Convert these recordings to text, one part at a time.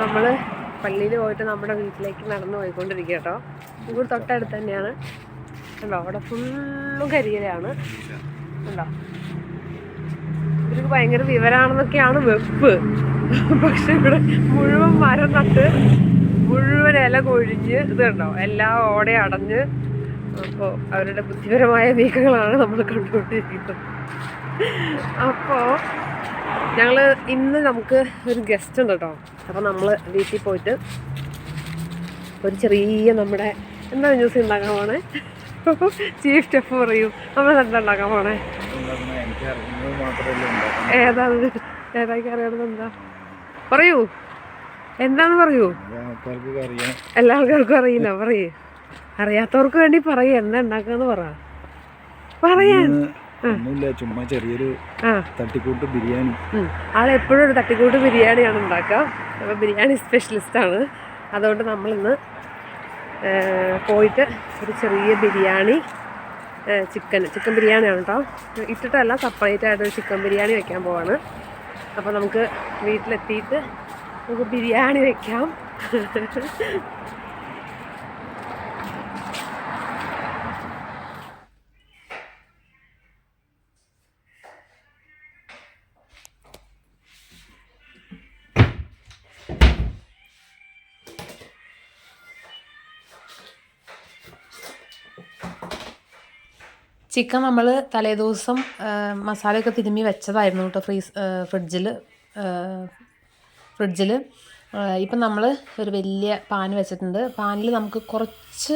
നമ്മൾ പള്ളിയിൽ പോയിട്ട് നമ്മുടെ വീട്ടിലേക്ക് നടന്നു പോയിക്കൊണ്ടിരിക്കുക കേട്ടോ. ഇവിടെ തൊട്ടടുത്ത് തന്നെയാണ്. കണ്ടോ, അവിടെ ഫുള്ളും കരിയിലാണ്. കണ്ടോ, ഇവർക്ക് ഭയങ്കര വിവരമാണെന്നൊക്കെയാണ് വെപ്പ്. പക്ഷെ ഇവിടെ മുഴുവൻ മരം നട്ട് മുഴുവൻ ഇല കൊഴിഞ്ഞ് ഇത് കണ്ടോ, എല്ലാ ഓടയും അടഞ്ഞ്. അപ്പോൾ അവരുടെ ബുദ്ധിപരമായ നീക്കങ്ങളാണ് നമ്മൾ കണ്ടുകൊണ്ടിരിക്കുന്നത്. അപ്പോൾ ഇന്ന് നമുക്ക് ഒരു ഗസ്റ്റ് ഉണ്ട് കേട്ടോ. അപ്പോൾ നമ്മൾ വീട്ടിൽ പോയിട്ട് ഒരു ചെറിയ നമ്മുടെ എന്താ ജ്യൂസ് ഉണ്ടാക്കാൻ പോണേ? ചീഫ് ഷെഫ് പറയും നമ്മൾ എന്താ ഉണ്ടാക്കാൻ പോണേ? ഏതാക്കി അറിയണത് എന്താ പറയൂ, എന്താന്ന് പറയൂ. എല്ലാ ആൾക്കാർക്കും അറിയില്ല. പറയൂ, അറിയാത്തവർക്ക് വേണ്ടി പറയൂ, എന്താ ഉണ്ടാക്കാന്ന് പറയാൻ. ചുമ്മാ ചെറിയൊരു തട്ടിക്കൂട്ട് ബിരിയാണി. ആളെപ്പോഴും ഒരു തട്ടിക്കൂട്ട് ബിരിയാണിയാണ് ഉണ്ടാക്കുക. അപ്പോൾ ബിരിയാണി സ്പെഷ്യലിസ്റ്റാണ്. അതുകൊണ്ട് നമ്മളിന്ന് പോയിട്ട് ഒരു ചെറിയ ബിരിയാണി, ചിക്കൻ ബിരിയാണിയാണ് കേട്ടോ. ഇട്ടിട്ടല്ല, സെപ്പറേറ്റ് ആയിട്ടൊരു ചിക്കൻ ബിരിയാണി വെക്കാൻ പോവാണ്. അപ്പോൾ നമുക്ക് വീട്ടിലെത്തിയിട്ട് നമുക്ക് ബിരിയാണി വെക്കാം. ചിക്കൻ നമ്മൾ തലേദിവസം മസാലയൊക്കെ തിരുമ്മി വെച്ചതായിരുന്നു കേട്ടോ ഫ്രിഡ്ജിൽ. ഇപ്പം നമ്മൾ ഒരു വലിയ പാൻ വെച്ചിട്ടുണ്ട്. പാനിൽ നമുക്ക് കുറച്ച്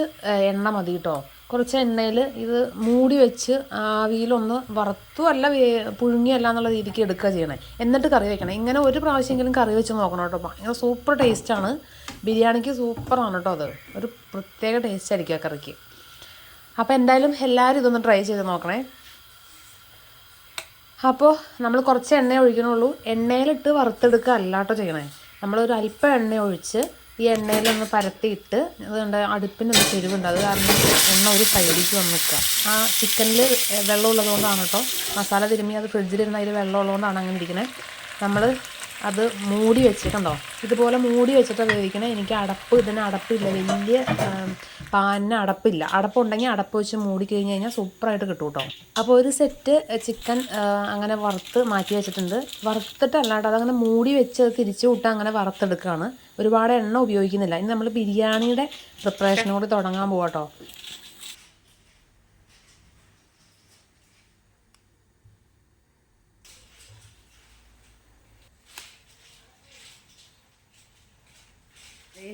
എണ്ണ മതി കേട്ടോ. കുറച്ച് എണ്ണയിൽ ഇത് മൂടി വെച്ച് ആവിയിലൊന്ന് വറുത്തും അല്ല പുഴുങ്ങിയല്ല എന്നുള്ള രീതിക്ക് എടുക്കുക ചെയ്യണേ. എന്നിട്ട് കറി വെക്കണം. ഇങ്ങനെ ഒരു പ്രാവശ്യമെങ്കിലും കറി വെച്ച് നോക്കണം കേട്ടോ. ഭയങ്കര സൂപ്പർ ടേസ്റ്റാണ്. ബിരിയാണിക്ക് സൂപ്പറാണ് കേട്ടോ. അത് ഒരു പ്രത്യേക ടേസ്റ്റ് ആയിരിക്കും ആ കറിക്ക്. അപ്പോൾ എന്തായാലും എല്ലാവരും ഇതൊന്ന് ട്രൈ ചെയ്ത് നോക്കണേ. അപ്പോൾ നമ്മൾ കുറച്ച് എണ്ണ ഒഴിക്കണുള്ളൂ. എണ്ണയിലിട്ട് വറുത്തെടുക്കുക അല്ലാട്ടോ ചെയ്യണേ. നമ്മളൊരു അല്പം എണ്ണ ഒഴിച്ച് ഈ എണ്ണയിലൊന്ന് പരത്തിയിട്ട് അതുകൊണ്ട് അടുപ്പിനൊരു ചെരുവുണ്ട്. അത് കാരണം എണ്ണ ഒരു സൈഡിലേക്ക് വന്ന് നിൽക്കുക. ആ ചിക്കനിൽ വെള്ളം ഉള്ളതുകൊണ്ടാണ് കേട്ടോ. മസാല തിരുമ്മി അത് ഫ്രിഡ്ജിലിരുന്ന് അതിൽ വെള്ളം ഉള്ളതുകൊണ്ടാണ് അങ്ങനെ ഇരിക്കുന്നത്. നമ്മൾ അത് മൂടി വെച്ചിട്ടുണ്ടോ, ഇതുപോലെ മൂടി വെച്ചിട്ട് വേവിക്കണേ. എനിക്ക് ഇതിന് അടപ്പില്ല, വലിയ പാനിന് അടപ്പില്ല. അടപ്പുണ്ടെങ്കിൽ അടപ്പ് വെച്ച് മൂടി കഴിഞ്ഞ് കഴിഞ്ഞാൽ സൂപ്പറായിട്ട് കിട്ടും കേട്ടോ. അപ്പോൾ ഒരു സെറ്റ് ചിക്കൻ അങ്ങനെ വറുത്ത് മാറ്റി വെച്ചിട്ടുണ്ട്. വറുത്തിട്ടല്ലാട്ടോ, അതങ്ങനെ മൂടി വെച്ച് തിരിച്ചു വിട്ട് അങ്ങനെ വറുത്തെടുക്കുകയാണ്. ഒരുപാട് എണ്ണ ഉപയോഗിക്കുന്നില്ല. ഇനി നമ്മൾ ബിരിയാണിയുടെ പ്രിപ്പറേഷനും കൂടി തുടങ്ങാൻ പോവാട്ടോ.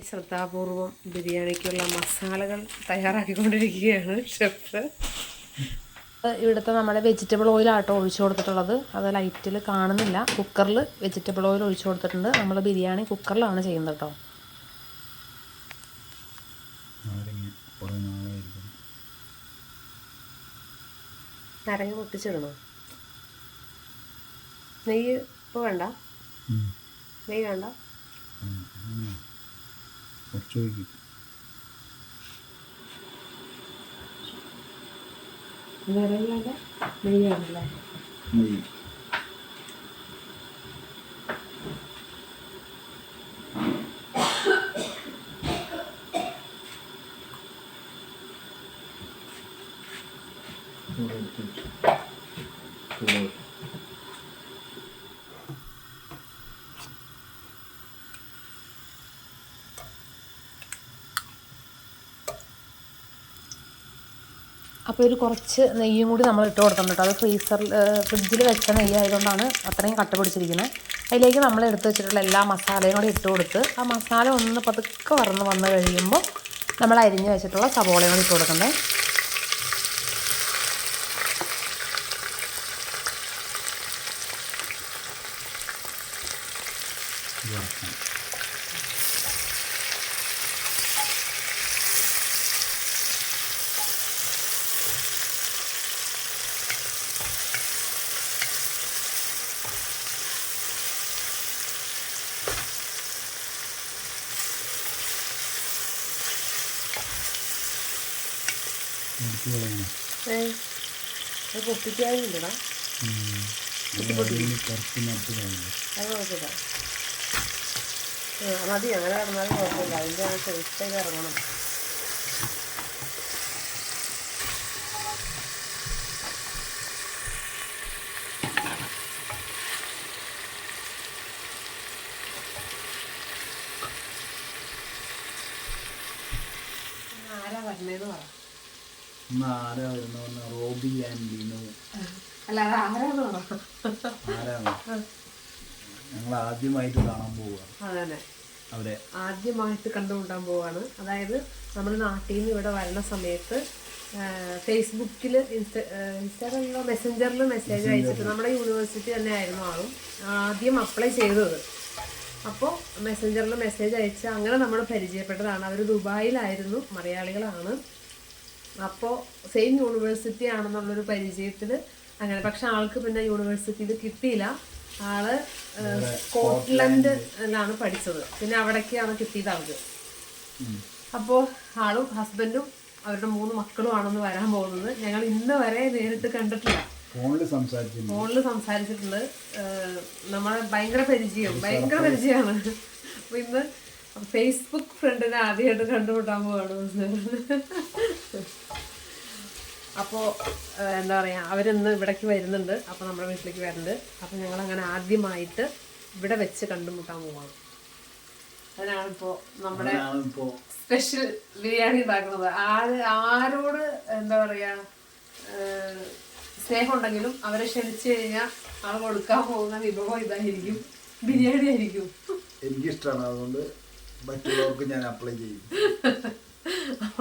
ശ്രദ്ധാപൂർവം ബിരിയാണിക്കുള്ള മസാലകൾ തയ്യാറാക്കിക്കൊണ്ടിരിക്കുകയാണ് ഷെഫ്. ഇവിടുത്തെ നമ്മുടെ വെജിറ്റബിൾ ഓയിലാട്ടോ ഒഴിച്ചു കൊടുത്തിട്ടുള്ളത്. അത് ലൈറ്റിൽ കാണുന്നില്ല. കുക്കറിൽ വെജിറ്റബിൾ ഓയിൽ ഒഴിച്ചു കൊടുത്തിട്ടുണ്ട്. നമ്മൾ ബിരിയാണി കുക്കറിലാണ് ചെയ്യുന്നത് കേട്ടോ. നാരങ്ങ പൊട്ടിച്ചിടണോ? നെയ്യ് ഇപ്പോൾ വേണ്ട, നെയ്യ് വേണ്ട. വിറകില്ലാതെ നെയ്യാണല്ലേ? അപ്പോൾ ഒരു കുറച്ച് നെയ്യും കൂടി നമ്മൾ ഇട്ട് കൊടുക്കണം കേട്ടോ. അത് ഫ്രിഡ്ജിൽ വെച്ച നെയ്യ് ആയതുകൊണ്ടാണ് അത്രയും കട്ട പിടിച്ചിരിക്കുന്നത്. അതിലേക്ക് നമ്മൾ എടുത്ത് വെച്ചിട്ടുള്ള എല്ലാ മസാലയും കൂടി ഇട്ട് കൊടുത്ത് ആ മസാല ഒന്ന് പതുക്കെ വന്ന് കഴിയുമ്പോൾ നമ്മൾ അരിഞ്ഞ് വെച്ചിട്ടുള്ള സവോളയും കൂടി ഇട്ട് കൊടുക്കണ്ടേ. പൊട്ടിക്കാനില്ലടാ, അത് കുഴപ്പമില്ല. 嗯， ഇനി 我 നമുക്ക് 们 ഇത് 这个 പൊട്ടിക്കാനില്ല. അത് കുഴപ്പമില്ല. മതി അങ്ങനെ കിടന്നാലും കുഴപ്പമില്ല. അതിൻ്റെ ആ ടേസ്റ്റൊക്കെ ഇറങ്ങണം. ആരാ പറഞ്ഞതെന്ന് പറ. ആരാ വരുന്ന റോബി ആൻഡ് ലിനു. അല്ല അത് ആരാന്ന് പറ. ആരാണ്? ഞങ്ങൾ ആദ്യമായിട്ട് കാണാൻ പോവുക. അതന്നെ അവരെ ആദ്യമായിട്ട് കണ്ടുമുട്ടാൻ പോവാണ്. അതായത് നമ്മൾ നാട്ടിൽ നിന്ന് ഇവിടെ വരുന്ന സമയത്ത് ഫേസ്ബുക്കിൽ ഇൻസ്റ്റാഗ്രാമിലോ മെസ്സഞ്ചറിൽ മെസ്സേജ് അയച്ചിട്ട് നമ്മുടെ യൂണിവേഴ്സിറ്റി തന്നെ ആയിരുന്നു ആളും ആദ്യം അപ്ലൈ ചെയ്തത്. അപ്പോൾ മെസ്സഞ്ചറിൽ മെസ്സേജ് അയച്ച് അങ്ങനെ നമ്മൾ പരിചയപ്പെട്ടതാണ്. അവർ ദുബായിലായിരുന്നു, മലയാളികളാണ്. അപ്പോൾ സെയിം യൂണിവേഴ്സിറ്റി ആണെന്നുള്ളൊരു പരിചയത്തിൽ അങ്ങനെ. പക്ഷെ ആൾക്ക് പിന്നെ യൂണിവേഴ്സിറ്റിയിൽ കിട്ടിയില്ല. ആള് സ്കോട്ട്ലൻഡിലാണ് പഠിച്ചത്. പിന്നെ അവിടേക്കാണ് കിട്ടിയത് ആൾക്ക്. അപ്പോൾ ആളും ഹസ്ബൻഡും അവരുടെ 3 മക്കളും ആണെന്ന് വരാൻ പോകുന്നത്. ഞങ്ങൾ ഇന്ന് വരെ നേരിട്ട് കണ്ടിട്ടില്ല. ഫോണിൽ സംസാരിച്ചിട്ടുണ്ട്. നമ്മളെ ഭയങ്കര പരിചയമാണ്. അപ്പൊ ഇന്ന് ഫേസ്ബുക്ക് ഫ്രണ്ടിനെ ആദ്യമായിട്ട് കണ്ടുമുട്ടാൻ പോവാണ്. അപ്പോൾ എന്താ പറയുക, അവരിന്ന് ഇവിടേക്ക് വരുന്നുണ്ട്. അപ്പോൾ നമ്മുടെ വീട്ടിലേക്ക് വരുന്നുണ്ട്. അപ്പോൾ ഞങ്ങളങ്ങനെ ആദ്യമായിട്ട് ഇവിടെ വെച്ച് കണ്ടുമുട്ടാൻ പോവാണ്. അതിനാണിപ്പോൾ നമ്മുടെ സ്പെഷ്യൽ ബിരിയാണി ഉണ്ടാക്കുന്നത്. ആരോട് എന്താ പറയുക സ്നേഹം ഉണ്ടെങ്കിലും അവരെ ക്ഷണിച്ചു കഴിഞ്ഞാൽ ആൾ കൊടുക്കാൻ പോകുന്ന വിഭവം ഇതായിരിക്കും, ബിരിയാണി ആയിരിക്കും. എനിക്കിഷ്ടമാണ്, അതുകൊണ്ട് മറ്റുള്ളവർക്ക് ഞാൻ അപ്ലൈ ചെയ്യും.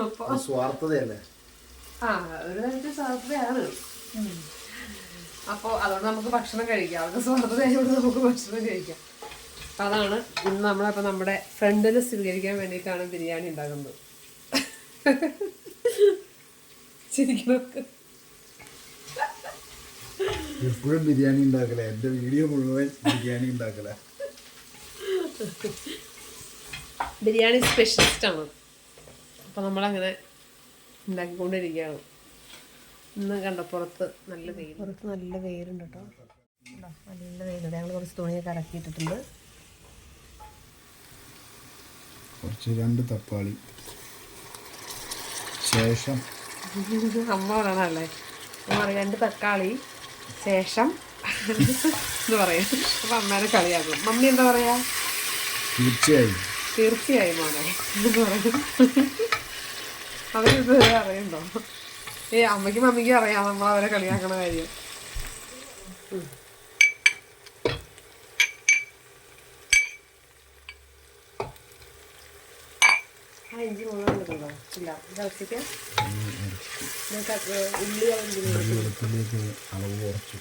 അപ്പോൾ സ്വാർത്ഥതയല്ലേ? ഒരു തരത്തിൽ സ്വാർത്ഥതയാണ്. അപ്പോൾ അതുകൊണ്ട് നമുക്ക് ഭക്ഷണം കഴിക്കാം. അവർക്ക് സ്വാർത്ഥതയോട് നമുക്ക് ഭക്ഷണം കഴിക്കാം. അപ്പം അതാണ് ഇന്ന് നമ്മളിപ്പോൾ നമ്മുടെ ഫ്രണ്ടിനെ സ്വീകരിക്കാൻ വേണ്ടിയിട്ടാണ് ബിരിയാണി ഉണ്ടാക്കുന്നത്. ശരിക്കും എപ്പോഴും ബിരിയാണി ഉണ്ടാക്കല, എൻ്റെ വീഡിയോ മുഴുവൻ ബിരിയാണി ഉണ്ടാക്കല. ബിരിയാണി സ്പെഷ്യലിസ്റ്റാണ്. അപ്പോൾ നമ്മളങ്ങനെ ഉണ്ടാക്കിക്കൊണ്ടിരിക്കുകയാണ്. ഇന്ന് കണ്ടോ പുറത്ത് നല്ല വെയിലുണ്ട് കേട്ടോ. നല്ല വെയിലുണ്ട്. ഞങ്ങൾ കുറച്ച് തുണിയൊക്കെ ഇറക്കിയിട്ടിട്ടുണ്ട്. കുറച്ച് 2 തക്കാളി ശേഷം അമ്മ പറയണല്ലേ, 2 തക്കാളി ശേഷം എന്ന് പറയും. അപ്പം അമ്മേനെ കളിയാക്കും. മമ്മി എന്താ പറയാ? തീർച്ചയായും മോനെ എന്ന് പറയും. അവരിത് അറിയണ്ടോ? അമ്മയ്ക്കും മമ്മിക്കും അറിയാം നമ്മൾ അവരെ കളിയാക്കണ കാര്യം. ഇഞ്ചി മുഴുവൻ എടുക്കണ്ടോ? ഇല്ല, ഇറച്ചിക്ക് ഉള്ളി അളവ് കുറച്ചു.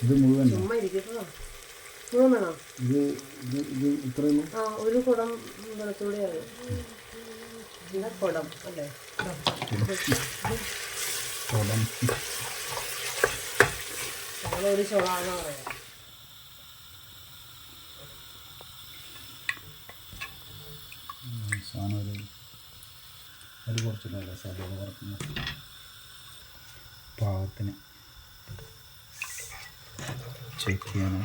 ഇത് മുഴുവൻ ചുമ്മാ ഇരിക്കട്ടോ. മുഴുവൻ വേണോ? ഇത് ഇത്രയും 1 കുടം വെളുത്തുള്ളിയാണ്. എന്താ കുടം അല്ലേ? ഞങ്ങളൊരു ചുളാണെന്ന് പറയാം. സാധനം ഒരു കുറച്ചിട്ടല്ല സദ്യ വറക്കുന്ന പാകത്തിന് ചെക്ക് ചെയ്യണം.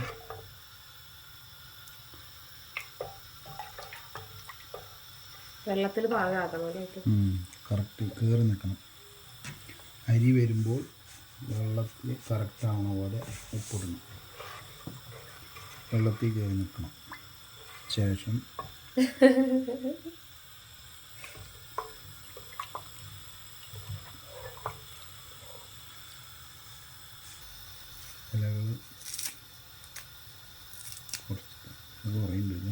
വെള്ളത്തിൽ പാകമാക്കണം. കറക്റ്റ് കയറി നിൽക്കണം. അരി വരുമ്പോൾ വെള്ളത്തിൽ കറക്റ്റ് ആവണ പോലെ ഉപ്പിടണം. വെള്ളത്തിൽ കയറി നിൽക്കണം. ശേഷം ഇലകൾ കുറച്ച് കുറയുന്നില്ല.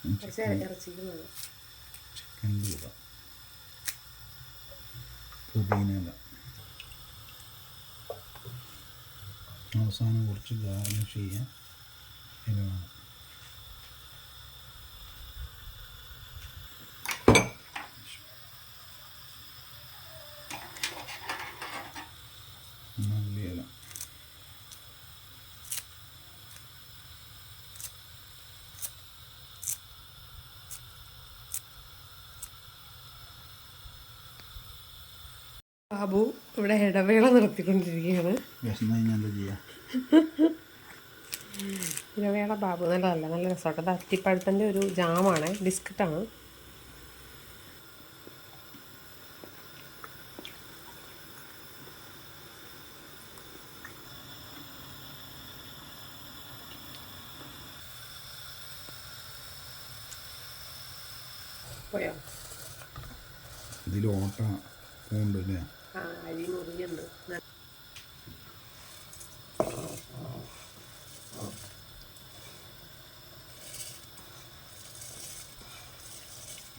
ചിക്കൻ ഇല, പുതിന ഇല, അവസാനം കുറച്ച് ഗാർണിഷ് ചെയ്യാൻ ഇല വേണം. മല്ലിയില, ബാബു ഇവിടെ ഇടവേള നിർത്തിക്കൊണ്ടിരിക്കുകയാണ്. വിശന്ന് കഴിഞ്ഞാൽ എന്താ ചെയ്യുക? ഇരവേള ബാബു നല്ലതല്ല, നല്ല രസമാട്ടോ. അത് അത്തിപ്പഴത്തിൻ്റെ ഒരു ജാമാണ്, ബിസ്ക്കറ്റാണ്. പോയോ? ഇതിൽ ഓട്ട ഉണ്ട് അല്ലേ? ആ, അരി മുറിയുണ്ട്.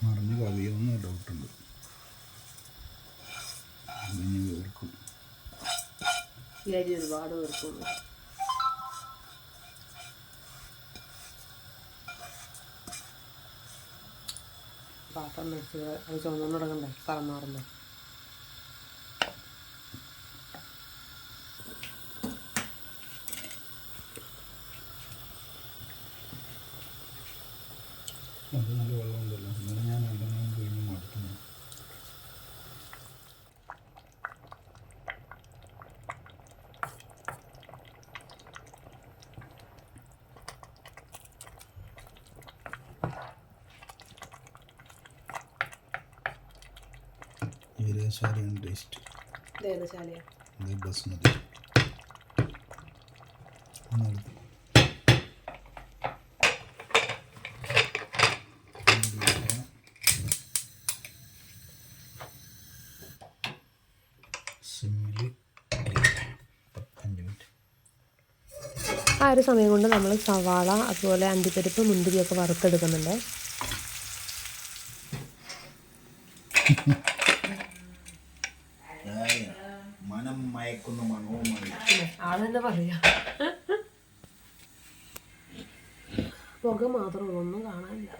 മറിഞ്ഞ് കവിയൊന്ന് ഡൗട്ടുണ്ട്. അതിന് കേൾക്കും. ഈ അരി ഒരുപാട് പേർക്കുന്നു. പാത്രം മേടിച്ച് അത് ചുമന്നു തുടങ്ങണ്ടേ സ്ഥലം മാറുമ്പോൾ. അത് നല്ല വെള്ളമുണ്ടല്ലോ. ഇന്നലെ ഞാൻ രണ്ടെണ്ണം കഴിഞ്ഞ് മടുത്തു. ജീരകശാലയാണ് ടേസ്റ്റ്. ഇത് ബസ്മതി. ആ ഒരു സമയം കൊണ്ട് നമ്മൾ സവാള, അതുപോലെ അണ്ടിപ്പരിപ്പ്, മുന്തിരിയൊക്കെ വറുത്തെടുക്കുന്നുണ്ട്. മനം മയക്കുന്ന മനോമണി. ആളെന്താ പറയാ, പുക മാത്രമേ ഒന്നും കാണാനില്ല.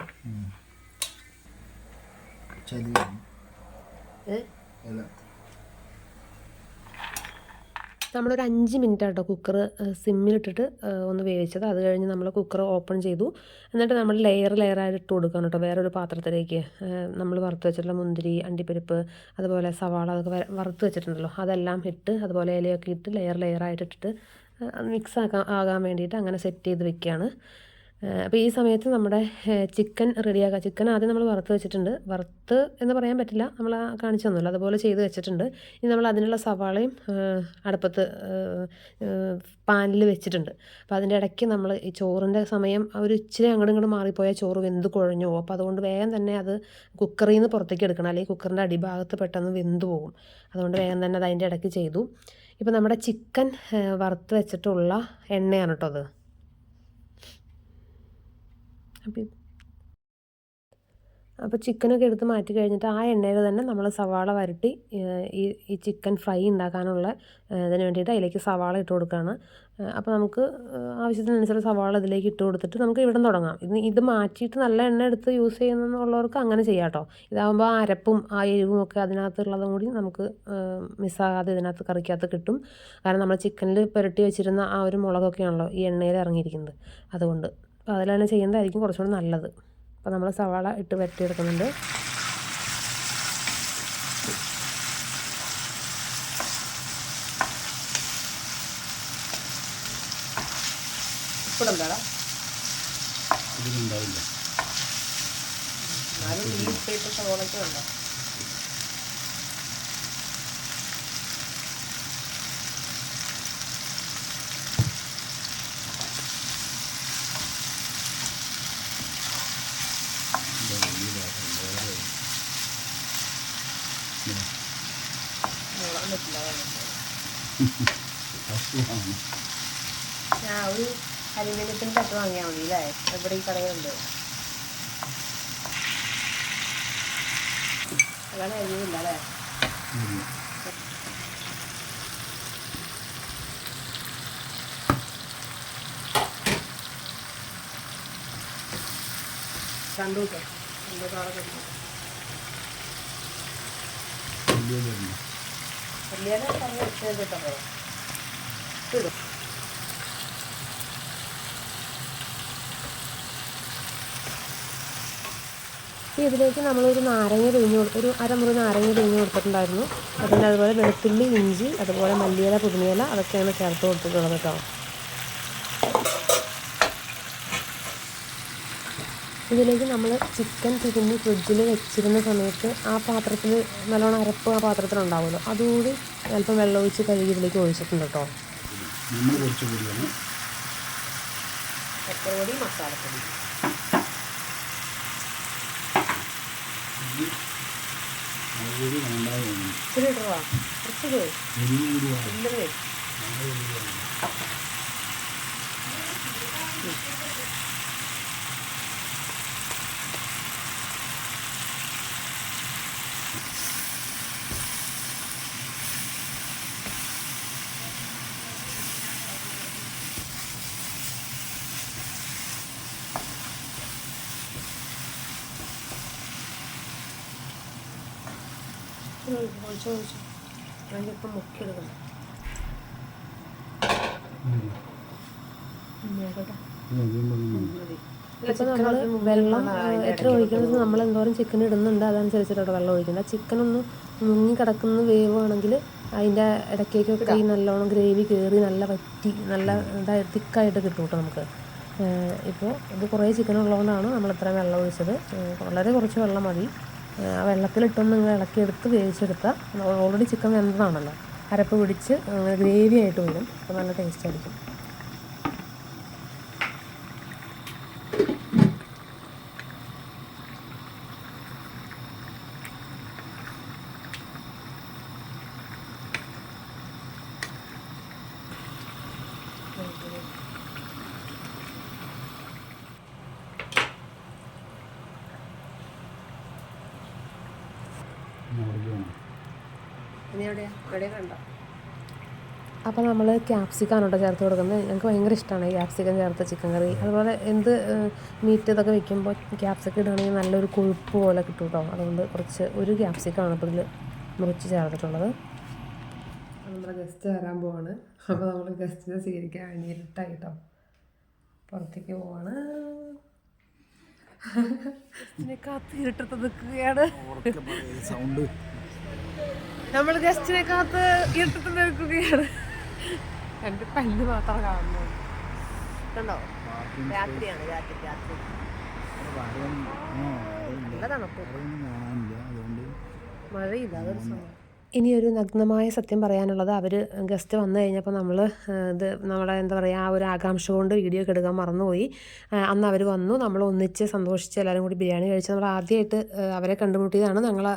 നമ്മളൊരു 5 മിനിറ്റ് ആട്ടോ കുക്കർ സിമ്മിലിട്ടിട്ട് ഒന്ന് വേവിച്ചത്. അത് കഴിഞ്ഞ് നമ്മൾ കുക്കർ ഓപ്പൺ ചെയ്തു. എന്നിട്ട് നമ്മൾ ലെയറായിട്ട് ഇട്ട് കൊടുക്കണം കേട്ടോ വേറൊരു പാത്രത്തിലേക്ക്. നമ്മൾ വറുത്ത് വെച്ചിട്ടുള്ള മുന്തിരി, അണ്ടിപ്പരിപ്പ്, അതുപോലെ സവാള, അതൊക്കെ വറുത്ത് വെച്ചിട്ടുണ്ടല്ലോ, അതെല്ലാം ഇട്ട് അതുപോലെ ഇലയൊക്കെ ഇട്ട് ലെയറായിട്ട് ഇട്ടിട്ട് മിക്സ് ആകാൻ വേണ്ടിയിട്ട് അങ്ങനെ സെറ്റ് ചെയ്ത് വെക്കുകയാണ്. അപ്പോൾ ഈ സമയത്ത് നമ്മുടെ ചിക്കൻ റെഡിയാക്കുക. ചിക്കൻ ആദ്യം നമ്മൾ വറുത്ത് വെച്ചിട്ടുണ്ട്. വറുത്ത് എന്ന് പറയാൻ പറ്റില്ല, നമ്മൾ കാണിച്ചു തന്നല്ലോ, അതുപോലെ ചെയ്ത് വെച്ചിട്ടുണ്ട്. ഇനി നമ്മൾ അതിനുള്ള സവാളയും അടുപ്പത്ത് പാനിൽ വെച്ചിട്ടുണ്ട്. അപ്പോൾ അതിൻ്റെ ഇടയ്ക്ക് നമ്മൾ ഈ ചോറിൻ്റെ സമയം ഒരു ഇച്ചിരി അങ്ങോട്ടും ഇങ്ങോട്ടും മാറിപ്പോയാൽ ചോറ് വെന്ത് കുഴഞ്ഞു പോകും. അപ്പോൾ അതുകൊണ്ട് വേഗം തന്നെ അത് കുക്കറിൽ നിന്ന് പുറത്തേക്ക് എടുക്കണം, അല്ലെങ്കിൽ കുക്കറിൻ്റെ അടിഭാഗത്ത് പെട്ടെന്ന് വെന്ത് പോകും. അതുകൊണ്ട് വേഗം തന്നെ അത് അതിൻ്റെ ഇടയ്ക്ക് ചെയ്തു. ഇപ്പോൾ നമ്മുടെ ചിക്കൻ വറുത്ത് വെച്ചിട്ടുള്ള എണ്ണയാണ് കേട്ടോ അത്. അപ്പോൾ ചിക്കനൊക്കെ എടുത്ത് മാറ്റി കഴിഞ്ഞിട്ട് ആ എണ്ണയിൽ തന്നെ നമ്മൾ സവാള വരട്ടി ഈ ചിക്കൻ ഫ്രൈ ഉണ്ടാക്കാനുള്ള ഇതിന് വേണ്ടിയിട്ട് അതിലേക്ക് സവാള ഇട്ട് കൊടുക്കുകയാണ്. അപ്പോൾ നമുക്ക് ആവശ്യത്തിനനുസരിച്ച് സവാള ഇതിലേക്ക് ഇട്ട് കൊടുത്തിട്ട് നമുക്ക് ഇവിടെ തുടങ്ങാം. ഇത് മാറ്റിയിട്ട് നല്ല എണ്ണ എടുത്ത് യൂസ് ചെയ്യുന്നുള്ളവർക്ക് അങ്ങനെ ചെയ്യാം കേട്ടോ. ഇതാകുമ്പോൾ ആ അരപ്പും ആ എരിവും ഒക്കെ അതിനകത്തുള്ളതും കൂടി നമുക്ക് മിസ്സാകാതെ ഇതിനകത്ത് കറിക്കകത്ത് കിട്ടും. കാരണം നമ്മൾ ചിക്കനിൽ പുരട്ടി വെച്ചിരുന്ന ആ ഒരു മുളകൊക്കെയാണല്ലോ ഈ എണ്ണയിൽ ഇറങ്ങിയിരിക്കുന്നത്. അതുകൊണ്ട് അപ്പോൾ അതിൽ തന്നെ ചെയ്യുന്നതായിരിക്കും കുറച്ചുകൂടി നല്ലത്. അപ്പോൾ നമ്മൾ സവാള ഇട്ട് വരട്ടിയെടുക്കുന്നുണ്ട്. ഉപ്പിടുണ്ടാടാ ഇതിലുണ്ടാവില്ല. എന്നാലും ഈ ഉപ്പിട്ട് സവാളയ്ക്ക് ഉണ്ടോ. ഞാൻ ഒരു അലുമിനിയത്തിൻ്റെ തട്ട് വാങ്ങിയാൽ മതി അല്ലേ, എവിടെ ഈ കടകളുണ്ട്. അതാണ് അരിയില്ല അല്ലേ. കണ്ടു എൻ്റെ കാളെ വലിയ പറഞ്ഞ് വെച്ചിട്ടോ ഇടും. ഇതിലേക്ക് നമ്മളൊരു നാരങ്ങ പിഴിഞ്ഞ് ഒരു അരമുറി നാരങ്ങ പിഴിഞ്ഞ് കൊടുത്തിട്ടുണ്ടായിരുന്നു. അതിൻ്റെ അതുപോലെ വെളുത്തുള്ളി, ഇഞ്ചി, അതുപോലെ മല്ലിയില, പുതിനയില, അതൊക്കെയാണ് ചേർത്ത് കൊടുത്തിട്ടുള്ളത് കേട്ടോ. ഇതിലേക്ക് നമ്മൾ ചിക്കൻ തിരിഞ്ഞ് ഫ്രിഡ്ജിൽ വെച്ചിരുന്ന സമയത്ത് ആ പാത്രത്തിൽ നല്ലോണം അരപ്പ് ആ പാത്രത്തിലുണ്ടാവുമല്ലോ, അതുകൂടി അല്പം വെള്ളം ഒഴിച്ച് കഴുകി ഇതിലേക്ക് ഒഴിച്ചിട്ടുണ്ട് കേട്ടോ. നമ്മൾ കുറച്ച് കൂടിയാണ് പെപ്പർപ്പൊടി, മസാലപ്പൊടി. അതുകൂടി വേണ്ടാതെ തോന്നുന്നു. ഇച്ചിരി ഇടവാ, കുറച്ച് എരിവ് കൂടി വേണം. ഇല്ലേ. ഒഴിച്ചോ അതിലിപ്പം മുക്കിയെടുക്കണം. ഇപ്പം നമ്മൾ വെള്ളം എത്ര ഒഴിക്കുന്നത് നമ്മൾ എന്തോരം ചിക്കൻ ഇടുന്നുണ്ട് അതനുസരിച്ചിട്ടാണ് വെള്ളം ഒഴിക്കുന്നത്. ചിക്കൻ ഒന്ന് മുങ്ങി കിടക്കുന്ന വേവാണെങ്കിൽ അതിൻ്റെ ഇടയ്ക്കൊക്കെ ഈ നല്ലോണം ഗ്രേവി കയറി നല്ല വറ്റി നല്ല തിക്കായിട്ട് കിട്ടും കേട്ടോ നമുക്ക്. ഇപ്പോൾ ഇത് കുറേ ചിക്കൻ ഉള്ളതുകൊണ്ടാണ് നമ്മൾ ഇത്രയും വെള്ളം ഒഴിച്ചത്. വളരെ കുറച്ച് വെള്ളം മതി. ആ വെള്ളത്തിലിട്ടൊന്ന് നിങ്ങൾ ഇളക്കിയെടുത്ത് വേവിച്ചെടുത്താൽ ഓൾറെഡി ചിക്കൻ വെന്തതാണല്ലോ, അരപ്പ് പിടിച്ച് ഗ്രേവി ആയിട്ട് വരും. അപ്പോൾ നല്ല ടേസ്റ്റ് ആയിരിക്കും. അപ്പോൾ നമ്മൾ ക്യാപ്സിക്കാണ് കേട്ടോ ചേർത്ത് കൊടുക്കുന്നത്. ഞങ്ങൾക്ക് ഭയങ്കര ഇഷ്ടമാണ് ഈ ക്യാപ്സിക്കം ചേർത്ത ചിക്കൻ കറി. അതുപോലെ എന്ത് മീറ്റ് ഇതൊക്കെ വെക്കുമ്പോൾ ക്യാപ്സിക്കം ഇടുകയാണെങ്കിൽ നല്ലൊരു കൊഴുപ്പ് പോലെ കിട്ടും കേട്ടോ. അതുകൊണ്ട് ഒരു ക്യാപ്സിക്കമാണ് ഇപ്പോൾ ഇതിൽ മുറിച്ച് ചേർത്തിട്ടുള്ളത്. നമ്മുടെ ഗസ്റ്റ് വരാൻ പോവാണ്. അപ്പോൾ നമ്മൾ ഗസ്റ്റിനെ സ്വീകരിക്കാൻ വേണ്ടി ഇരുട്ടായിട്ടോ പുറത്തേക്ക് പോവാണ്. കാത്ത് ഇരുട്ടത്ത് നിൽക്കുകയാണ്. നമ്മൾ ഗസ്റ്റിനെ കാത്ത് ഇരുട്ടത്ത് നിൽക്കുകയാണ്. എൻ്റെ പല്ല് മാത്രം കാണുന്നു കണ്ടോ. രാത്രിയാണ്, രാത്രി നല്ല തണുപ്പ്, മഴയില്ല. അതൊരു സമയം. ഇനിയൊരു നഗ്നമായ സത്യം പറയാനുള്ളത്, അവർ ഗസ്റ്റ് വന്നു കഴിഞ്ഞപ്പോൾ നമ്മൾ നമ്മളെ എന്താ പറയുക ആ ഒരു ആകാംക്ഷ കൊണ്ട് വീഡിയോ ഒക്കെ എടുക്കാൻ മറന്നുപോയി. അന്ന് അവർ വന്നു, നമ്മൾ ഒന്നിച്ച് സന്തോഷിച്ച് എല്ലാവരും കൂടി ബിരിയാണി കഴിച്ച് നമ്മൾ ആദ്യമായിട്ട് അവരെ കണ്ടുമുട്ടിയതാണ്.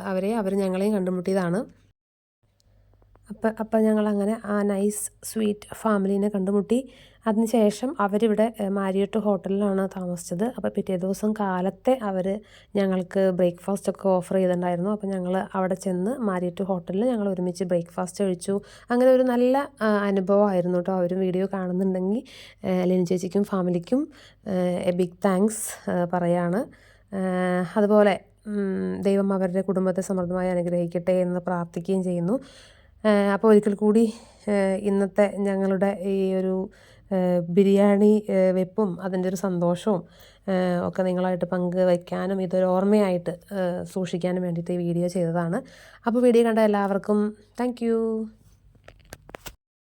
അവർ ഞങ്ങളെയും കണ്ടുമുട്ടിയതാണ്. അപ്പം ഞങ്ങളങ്ങനെ ആ നൈസ് സ്വീറ്റ് ഫാമിലീനെ കണ്ടുമുട്ടി. അതിനുശേഷം അവരിവിടെ മാരിയട്ട് ഹോട്ടലിലാണ് താമസിച്ചത്. അപ്പോൾ പിറ്റേ ദിവസം കാലത്തെ അവർ ഞങ്ങൾക്ക് ബ്രേക്ക്ഫാസ്റ്റൊക്കെ ഓഫർ ചെയ്തിട്ടുണ്ടായിരുന്നു. അപ്പോൾ ഞങ്ങൾ അവിടെ ചെന്ന് മാരിയട്ട് ഹോട്ടലിൽ ഞങ്ങൾ ഒരുമിച്ച് ബ്രേക്ക്ഫാസ്റ്റ് കഴിച്ചു. അങ്ങനെ ഒരു നല്ല അനുഭവമായിരുന്നു കേട്ടോ. അവരും വീഡിയോ കാണുന്നുണ്ടെങ്കിൽ ലിനി ചേച്ചിക്കും ഫാമിലിക്കും ബിഗ് താങ്ക്സ് പറയാണ്. അതുപോലെ ദൈവം അവരുടെ കുടുംബത്തെ സമൃദ്ധമായി അനുഗ്രഹിക്കട്ടെ എന്ന് പ്രാർത്ഥിക്കുകയും ചെയ്യുന്നു. അപ്പോൾ ഒരിക്കൽ കൂടി ഇന്നത്തെ ഞങ്ങളുടെ ഈ ഒരു ബിരിയാണി വെപ്പും അതിൻ്റെ ഒരു സന്തോഷവും ഒക്കെ നിങ്ങളായിട്ട് പങ്കുവയ്ക്കാനും ഇതൊരു ഓർമ്മയായിട്ട് സൂക്ഷിക്കാനും വേണ്ടിയിട്ട് ഈ വീഡിയോ ചെയ്തതാണ്. അപ്പോൾ വീഡിയോ കണ്ട എല്ലാവർക്കും താങ്ക് യു.